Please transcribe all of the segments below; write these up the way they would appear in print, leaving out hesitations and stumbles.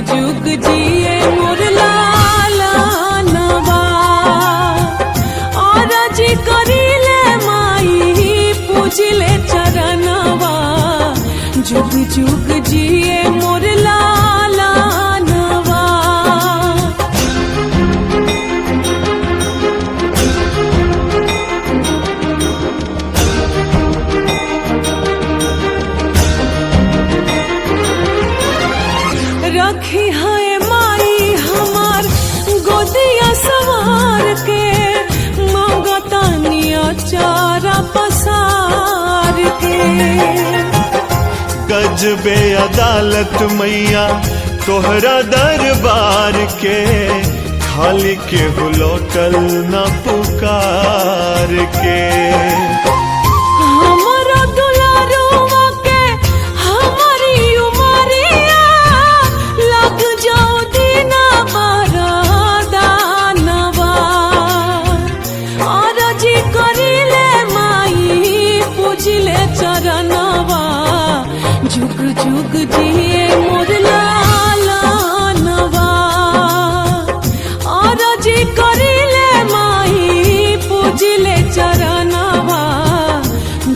जुग जिए मोर लाला नवा और जी करिले माई पूजिले चरणवा जुग जुग जिए मोर लाला नवा। रखी है माई हमार गोदिया सवार के मंगतानिया चारा पसार के। गजबे अदालत मैया तोहरा दरबार के खाली के हुलोटल न पुकार के। हमारा दुलारुआ के हमारी उमरिया लग जाओ दीना बारा दानवा और जी करिले माई पूजिले चरणवा जुग जुग जिए मोर लाला नवा और जी करिले माई पूजिले चरणवा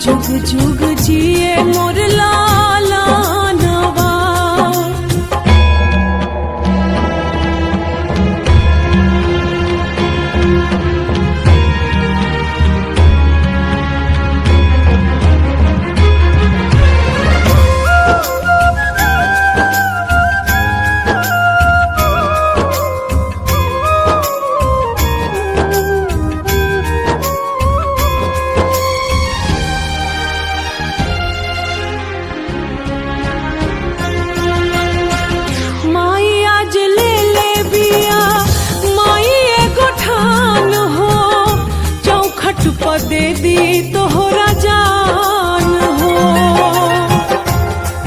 जुग जुग जिए मोर लाला नवा। माई आज ले ले बिया माई एगो ठान हो चौखट पर दे दी तोहरा जान हो।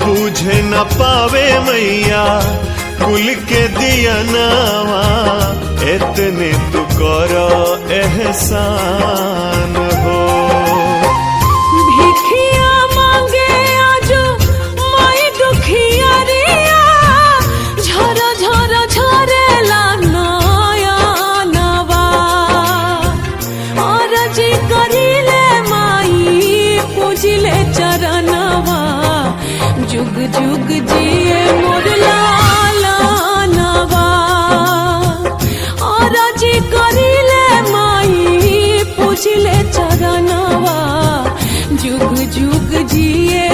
तुझे न पावे मैया कुल के दिया नावा इतने तू करो एहसान हो। भिखिया मांगे आज माई दुखिया रिया झरा झरा झरेला नया नवा और जी करिले माई पूजिले चरणवा जुग जुग जिए मोर लाला नवा और जी करिले माई पूजिले चरणवा जुग जुग जिए